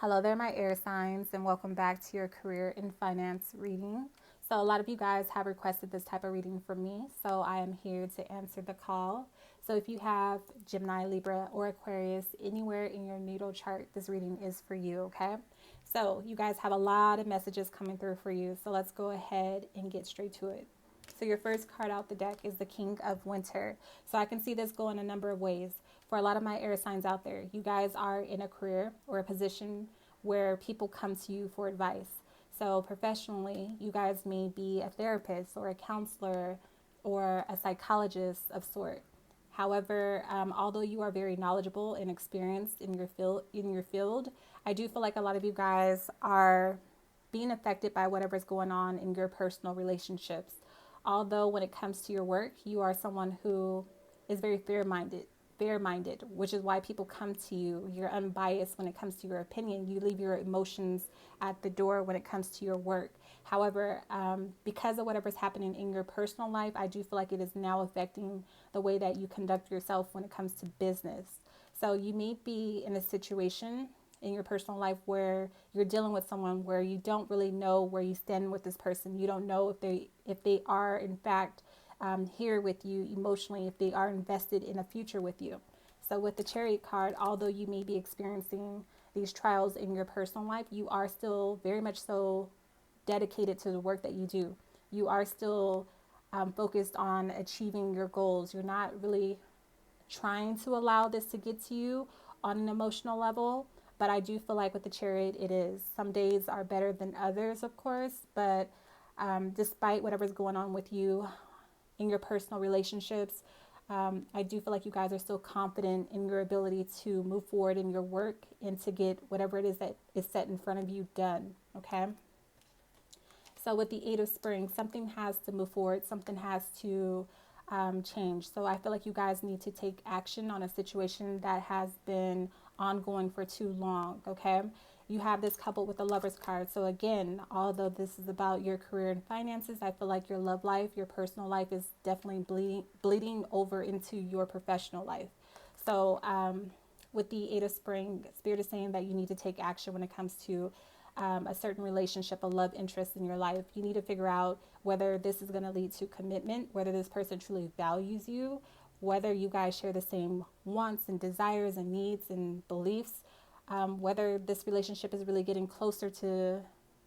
Hello there, my air signs, and welcome back to your career in finance reading. So, a lot of you guys have requested this type of reading from me, so I am here to answer the call. So, if you have Gemini, Libra, or Aquarius anywhere in your natal chart, this reading is for you, okay? So, you guys have a lot of messages coming through for you, so let's go ahead and get straight to it. So, your first card out the deck is the King of Winter. So, I can see this go in a number of ways. For a lot of my air signs out there, you guys are in a career or a position where people come to you for advice. So professionally, you guys may be a therapist or a counselor or a psychologist of sort. However, although you are very knowledgeable and experienced in your field, I do feel like a lot of you guys are being affected by whatever's going on in your personal relationships. Although when it comes to your work, you are someone who is very fair minded, which is why people come to you. You're unbiased when it comes to your opinion. You leave your emotions at the door when it comes to your work. However, because of whatever's happening in your personal life, I do feel like it is now affecting the way that you conduct yourself when it comes to business. So you may be in a situation in your personal life where you're dealing with someone where you don't really know where you stand with this person. You don't know if they are in fact here with you emotionally, if they are invested in a future with you. So with the Chariot card, although you may be experiencing these trials in your personal life, you are still very much so dedicated to the work that you do. You are still focused on achieving your goals. You're not really trying to allow this to get to you on an emotional level. But I do feel like with the Chariot, it is. Some days are better than others, of course. But despite whatever's going on with you in your personal relationships, I do feel like you guys are still confident in your ability to move forward in your work and to get whatever it is that is set in front of you done. Okay. So with the Eight of Spring, something has to move forward. Something has to change. So I feel like you guys need to take action on a situation that has been ongoing for too long. Okay. You have this coupled with the Lover's card. So again, although this is about your career and finances, I feel like your love life, your personal life is definitely bleeding over into your professional life. So with the Eight of Spring, Spirit is saying that you need to take action when it comes to a certain relationship, a love interest in your life. You need to figure out whether this is going to lead to commitment, whether this person truly values you, whether you guys share the same wants and desires and needs and beliefs, whether this relationship is really getting closer to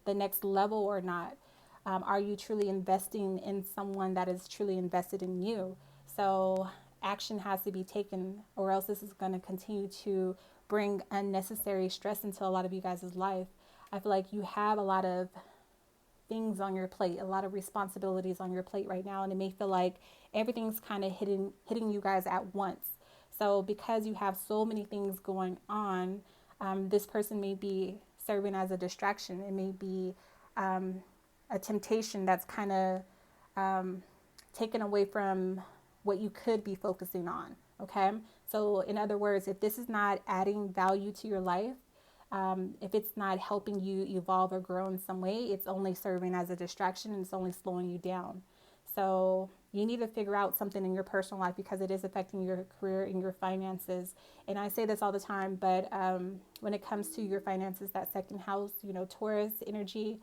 the next level or not. Are you truly investing in someone that is truly invested in you? So action has to be taken, or else this is going to continue to bring unnecessary stress into a lot of you guys' life. I feel like you have a lot of things on your plate, a lot of responsibilities on your plate right now, and it may feel like everything's kind of hitting you guys at once. So because you have so many things going on, this person may be serving as a distraction. It may be a temptation that's kind of taken away from what you could be focusing on. Okay. So in other words, if this is not adding value to your life, if it's not helping you evolve or grow in some way, it's only serving as a distraction and it's only slowing you down. So you need to figure out something in your personal life because it is affecting your career and your finances. And I say this all the time, but when it comes to your finances, that second house, Taurus energy,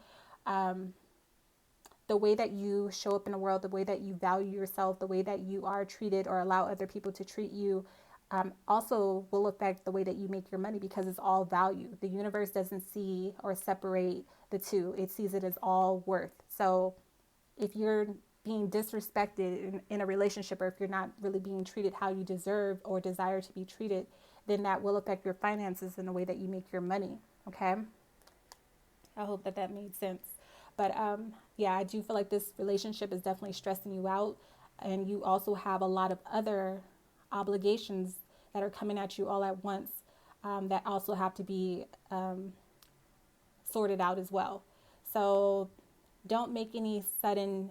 the way that you show up in the world, the way that you value yourself, the way that you are treated or allow other people to treat you, also will affect the way that you make your money because it's all value. The universe doesn't see or separate the two. It sees it as all worth. So if you're being disrespected in a relationship, or if you're not really being treated how you deserve or desire to be treated, then that will affect your finances in the way that you make your money. Okay. I hope that made sense. But yeah, I do feel like this relationship is definitely stressing you out. And you also have a lot of other obligations that are coming at you all at once that also have to be sorted out as well. So don't make any sudden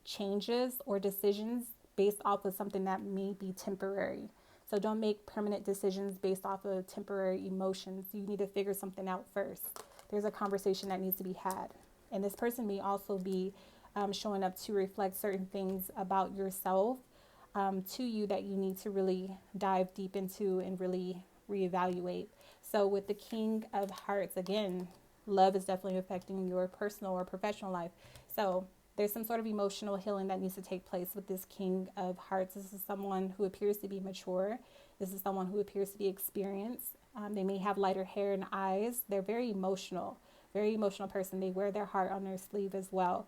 changes or decisions based off of something that may be temporary. So don't make permanent decisions based off of temporary emotions. You need to figure something out first. There's a conversation that needs to be had. And this person may also be showing up to reflect certain things about yourself to you that you need to really dive deep into and really reevaluate. So with the King of Hearts, again, love is definitely affecting your personal or professional life. So there's some sort of emotional healing that needs to take place with this King of Hearts. This is someone who appears to be mature. This is someone who appears to be experienced. They may have lighter hair and eyes. They're very emotional person. They wear their heart on their sleeve as well.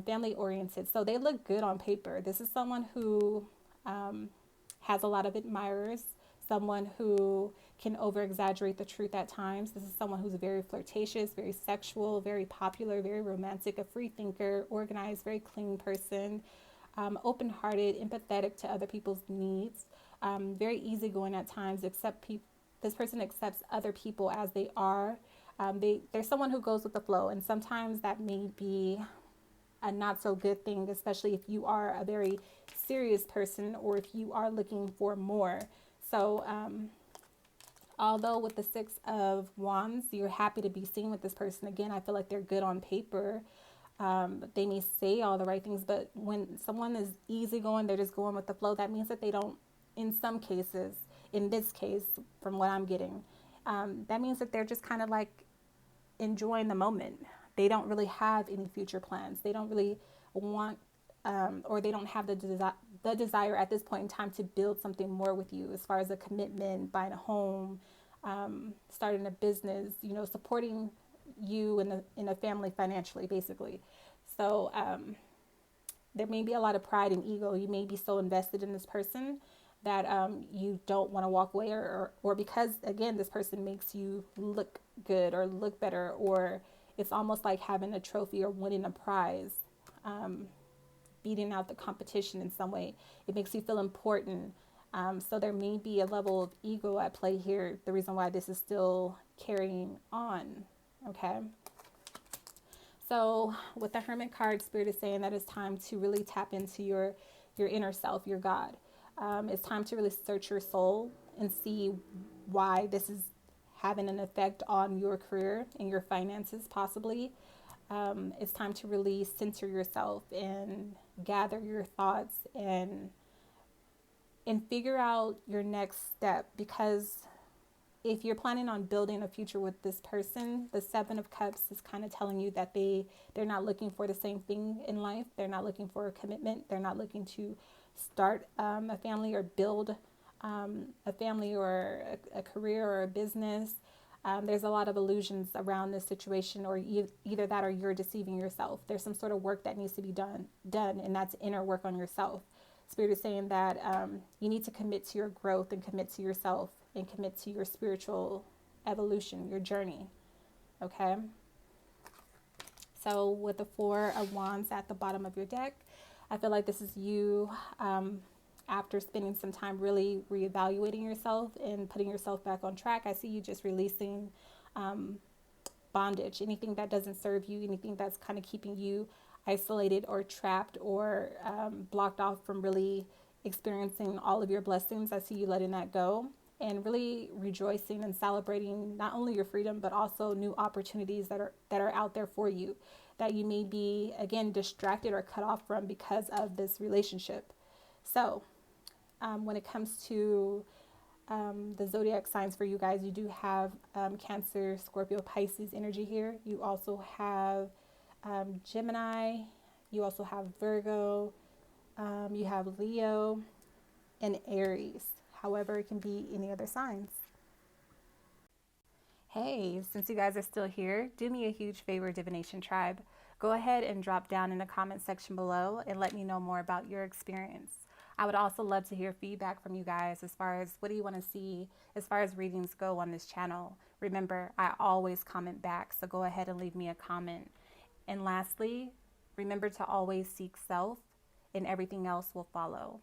Family oriented. So they look good on paper. This is someone who has a lot of admirers, someone who can over exaggerate the truth at times. This is someone who's very flirtatious, very sexual, very popular, very romantic, a free thinker, organized, very clean person, open hearted, empathetic to other people's needs, very easygoing at times, this person accepts other people as they are. They're someone who goes with the flow, and sometimes that may be a not so good thing, especially if you are a very serious person or if you are looking for more. So although with the Six of Wands, you're happy to be seen with this person, again, I feel like they're good on paper. They may say all the right things, but when someone is easygoing, they're just going with the flow, that means that they don't, in some cases, in this case, from what I'm getting, that means that they're just kind of like enjoying the moment. They don't really have any future plans. They don't really want, or they don't have the desire at this point in time to build something more with you, as far as a commitment, buying a home, starting a business, supporting you in a family financially, basically. So there may be a lot of pride and ego. You may be so invested in this person that you don't want to walk away, or because, again, this person makes you look good or look better, or it's almost like having a trophy or winning a prize, beating out the competition in some way. It makes you feel important. So there may be a level of ego at play here, the reason why this is still carrying on. Okay. So with the Hermit card, Spirit is saying that it's time to really tap into your inner self, your God. It's time to really search your soul and see why this is having an effect on your career and your finances, possibly. It's time to really center yourself and gather your thoughts and figure out your next step, because if you're planning on building a future with this person, the Seven of Cups is kind of telling you that they're not looking for the same thing in life. They're not looking for a commitment. They're not looking to start a family or build a family or a career or a business. There's a lot of illusions around this situation, or either that or you're deceiving yourself. There's some sort of work that needs to be done, and that's inner work on yourself. Spirit is saying that you need to commit to your growth and commit to yourself and commit to your spiritual evolution, your journey. Okay? So with the Four of Wands at the bottom of your deck, I feel like this is you after spending some time really reevaluating yourself and putting yourself back on track. I see you just releasing bondage, anything that doesn't serve you, anything that's kind of keeping you isolated or trapped or blocked off from really experiencing all of your blessings. I see you letting that go and really rejoicing and celebrating not only your freedom, but also new opportunities that are out there for you, that you may be, again, distracted or cut off from because of this relationship. So when it comes to the zodiac signs for you guys, you do have Cancer, Scorpio, Pisces energy here. You also have Gemini, you also have Virgo, you have Leo, and Aries. However, it can be any other signs. Hey, since you guys are still here, do me a huge favor, Divination Tribe. Go ahead and drop down in the comment section below and let me know more about your experience. I would also love to hear feedback from you guys as far as what do you want to see as far as readings go on this channel. Remember, I always comment back, so go ahead and leave me a comment. And lastly, remember to always seek self, and everything else will follow.